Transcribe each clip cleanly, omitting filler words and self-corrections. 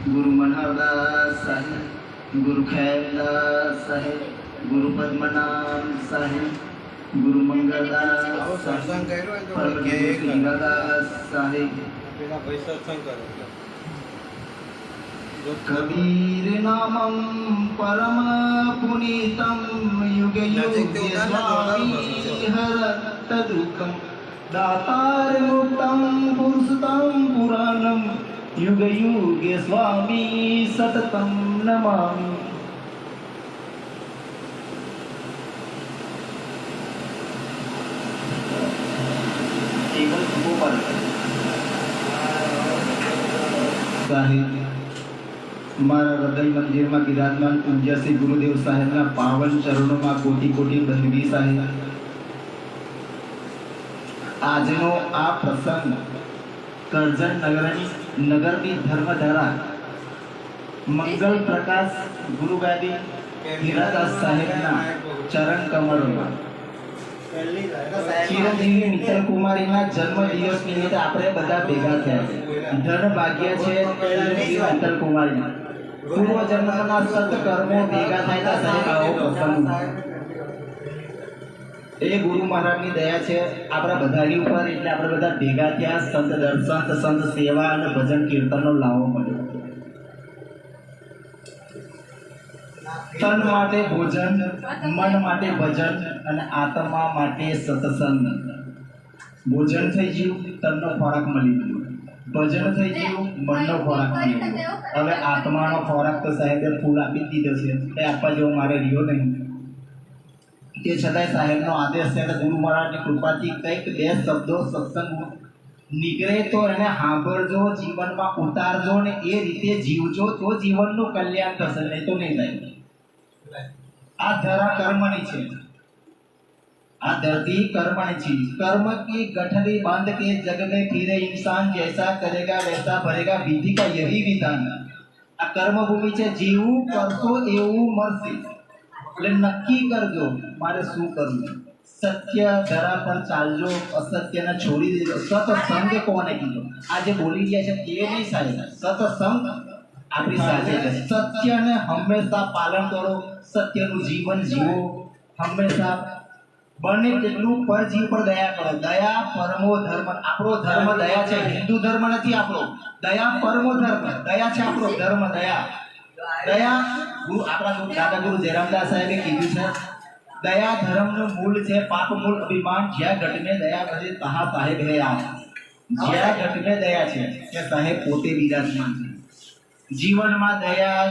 गुरु मनहरदास साहेब, गुरु खैरदास साहेब, गुरु पद्मनाभ साहेब, गुरु मंगलदास साहेब, परम गुरु हीरादास साहेब। कबीर नामं परम पुनीतं युग युग स्वामी हरत दुःखं दातार मुक्तं पुरुषोत्तम पुराणं युग युग स्वामी सततं नमामि। साहेब मारा हृदय मंदिर में विराजमान पूज्य श्री गुरुदेव साहेब ना पावन चरणों में कोटि कोटि बंदगी साहेब। આજનો આ પ્રસંગ કરજણ નગરની ધર્મધારા મંગલ પ્રકાશ ગુરુગાદી હીરાદાસ સાહેબના ચરણ કમળમાં ચિરંજીવી મિત્તલ કુમારીના જન્મ દિવસ નિમિત્તે આપણે બધા ભેગા થયા છે। ધન ભાગ્ય છે ચિરંજીવી મિત્તલ કુમારીના પૂર્વ જન્મના સત્કર્મો ભેગા થયા સાહેબ આવો પ્રસંગ એ ગુરુ મહારાજની દયા છે આપણા બધાની ઉપર। એટલે આપણે બધા ભેગા થયા, સંત દર્શન, સંત સેવા અને ભજન કીર્તનનો લાવો મળ્યો। તન માટે ભોજન, મન માટે ભજન અને આત્મા માટે સત્સંગ। ભોજન થઈ ગયું, તનનો ખોરાક મળી ગયો, ભજન થઈ ગયું, મનનો ખોરાક મળી ગયો। હવે આત્માનો ખોરાક તો સાહેબે ફૂલ આપી દીધો છે, એ આપવા જેવો મારે રહ્યો નહીં। તે છતાંય સાહેબનો આદેશ છે એટલે ગુરુ મહારાજની કૃપાથી કંઈક બે શબ્દો સત્સંગ નીકળે તો એને સાંભળજો, જીવનમાં ઉતારજો ને એ રીતે જીવજો તો જીવનનું કલ્યાણ થશે, નહીં તો નહીં થાય। આ ધરા કર્મની છે, આ धरती कर्मणी चीज। कर्म की गठरी बांध के जग में फिरे इंसान, जैसा करेगा वैसा भरेगा, विधि का यही विधान। आ कर्म भूमि છે, જીવું કરશો એવું મળશે। એટલે નક્કી કરજો મારે શું કરવું। સત્ય ધરા પર ચાલજો, અસત્યને છોડી દેજો। સત્સંગ કોને કીધો? આજે બોલી ગયા છે એ નહીં સાહેબ, સત્સંગ આપણી સાથે છે। સત્યને હંમેશા પાલન કરો, સત્યનું જીવન જીવો। હંમેશા બને તેટલું પરજીવ પર દયા કરો। દયા પરમો ધર્મ। આપણો ધર્મ દયા છે, હિન્દુ ધર્મ નથી આપણો, દયા પરમો ધર્મ। દયા છે આપણો ધર્મ, દયા। દયા ગુરુ આપણા દાદા ગુરુ જયરામદાસ સાહેબે કીધું છે, દયા ધર્મનું મૂળ છે, પાપ મૂળ અભિમાન। જ્યાં ઘટ में दया करे तहाँ साहेब है आप। જ્યાં ઘટ में दया છે તે સાહેબ પોતે વિરાજમાન છે। જીવનમાં દયા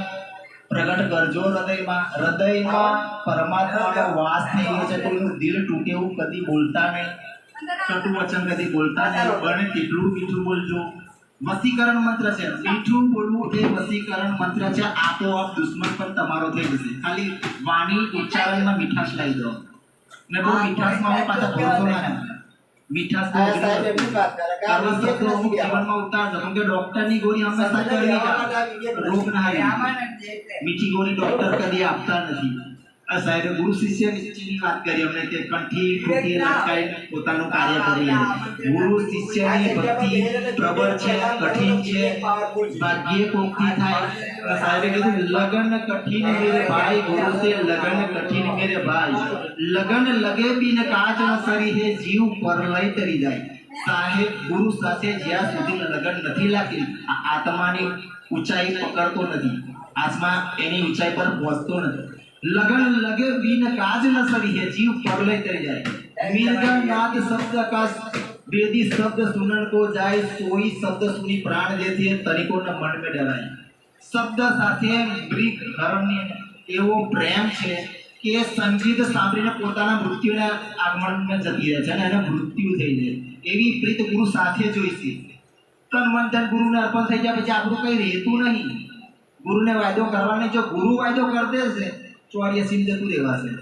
પ્રગટ કરજો હૃદયમાં। હૃદયમાં પરમાત્માનો વાસ થઈ ગયો છે, કોઈનું દિલ તૂટે એવું કદી બોલતા નહીં, કટુ વચન કદી બોલતા નહીં। બને તેટલું મીઠું બોલજો। વસીકરણ મંત્ર છે, મીઠું બોલવું એ વસીકરણ મંત્ર છે। આપોઆપ દુશ્મન પણ તમારો થઈ જશે। ખાલી વાણી ઉચ્ચારણમાં મીઠાશ લાવી દો ને બહુ મીઠાશમાં હું પાછા ભરોસો ના રાખો। મીઠાશ જીવનમાં ઉતારજો, કેમ કે ડોક્ટરની ગોળી હંમેશા કરવી રોગ ના મીઠી ગોળી ડોક્ટર કદી આપતા નથી। આ સાહેબે ગુરુ શિષ્ય ની વાત કરી અમને કે કંઠી ખોટી લટકાઈને પોતાનું કાર્ય કરી। ગુરુ શિષ્યની ભક્તિ પ્રબળ છે, કઠિન છે, ભાગ્યે કોકથી થાય। સાહેબે કીધું લગન કઠિન મેરે ભાઈ, ગુરુ से लगन कठिन मेरे भाई। लगन लगे बिन काज न सरी है, जीव परलय तरी જાય। સાહેબ ગુરુ સાથે જ્યાં સુધી લગન નથી લાગતી, આત્માની ઊંચાઈ પકડતો નથી, આત્મા એની ઊંચાઈ પર પહોંચતો નથી। लगन लगे बिन काज न सरी है, जीव परलय तरी જાય। मिर्गा नाद शब्द का वेदी शब्द सुनन को जाए, सोई शब्द सुनी प्राण देती है, तनिको न मन में डराય। શબ્દ સાથે બ્રીક હરણની એવો પ્રેમ છે કે સંગીત સાંભળીને પોતાના મૃત્યુના આગમનમાં જતી રહે છે અને એને મૃત્યુ થઈ જાય। એવી પ્રીત ગુરુ સાથે જોઈશે। તન મન ધન ગુરુને અર્પણ થઈ જાય પછી આપણું કઈ રહેતું નહીં। ગુરુને વાયદો કરવાનો, જો ગુરુ વાયદો કરી દેશે 84 જતું રહેવાશે।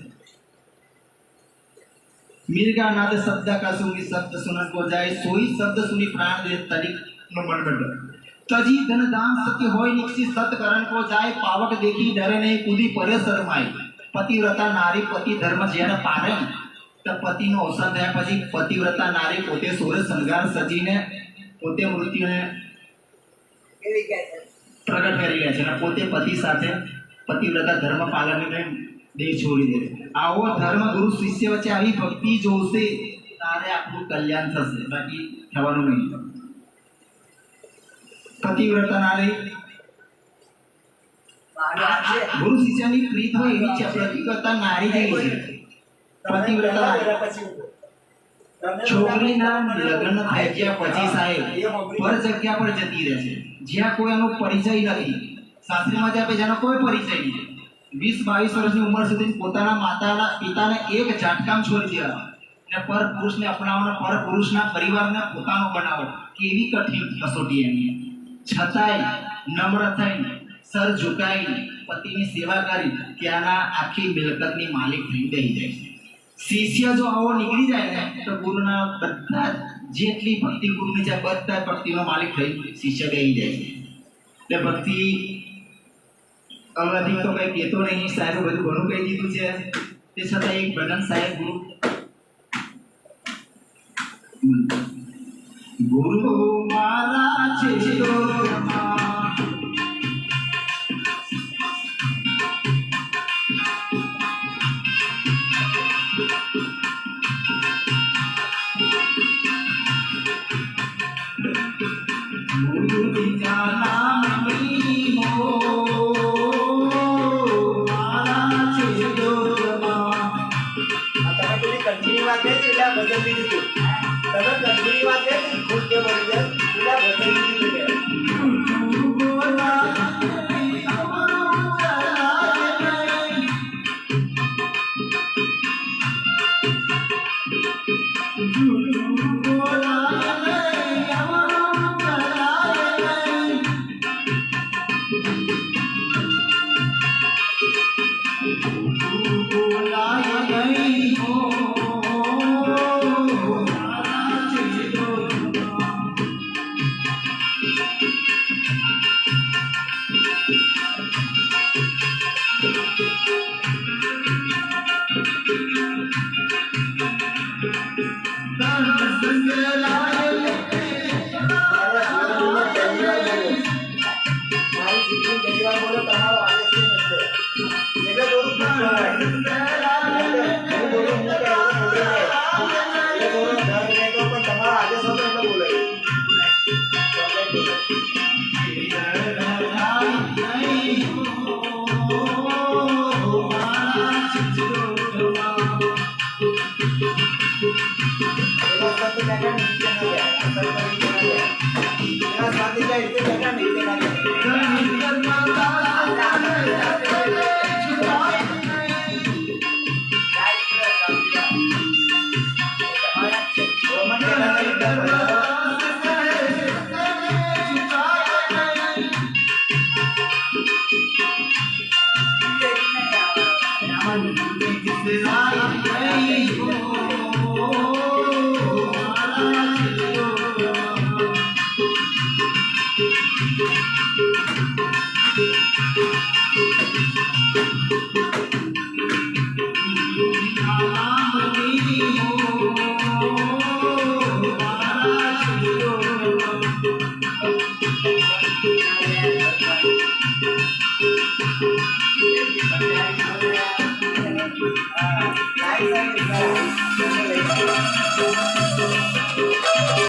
मिर्गा नाद शब्द का सुनी शब्द सुनन को जाए, सोई शब्द सुनी प्राण दे, तनिक न मन में डर। तजी धन दाम सत्य होय निक्षी सत्करण को जाए, पावक देखी डरे नहीं कूदी परे शरमाई। पतिव्रता नारी पति धर्म जेने पारे तो पतिनो अवसान थया पछी पतिव्रता नारी पोते सोरे संगार सजीने पोते मृत्युने प्रगट करे કરી રહ્યા છે અને પોતે પતિ સાથે પતિવ્રતા ધર્મ પાલનને દેહ છોડી દે છે. આવો ધર્મ ગુરુ શિષ્ય વચ્ચે આવી ભક્તિ જોશે તારે આપણું કલ્યાણ થશે, બાકી થવાનું નહીં. પતિવ્રતા નારી ગુરુ શિષ્યની પ્રીત હોય એવી છે. પતિવ્રતા નારી જેવી છે. પતિવ્રતા છોકરીના લગ્ન થઈ ગયા પછી સાહેબ પર જગ્યા પર જતી રહે છે, જ્યાં કોઈ એનો પરિચય નથી. સાસરીમાં જાય જેનો કોઈ પરિચય નહીં. 20-22 વર્ષની ઉંમર સુધી પોતાના માતાના પિતાને એક ઝાટકામ છોડી દેવા ને પર પુરુષને અપનાવવાનો, પર પુરુષના પરિવારને પોતાનો બનાવો, કેવી કઠિન કસોટી એની. છતાંય નમ્ર થઈને સર ઝુકાઈને પતિની સેવા કરી ત્યાંના આખી મિલકતની માલિક થઈ બેસી જાય છે. શિષ્ય જો આવો નીકળી જાય ને તો ગુરુના બધા જેટલી ભક્તિ ગુરુની છે બધા ભક્તિનો માલિક થઈ શિષ્ય બેસી જાય છે. એટલે ભક્તિ અવધિક તો કઈ કહેતો નહીં, સાહેબ બધું ઘણું કહી દીધું છે. તે છતાં એક ભજન સાહેબ ગુરુ મારા છે Terima kasih.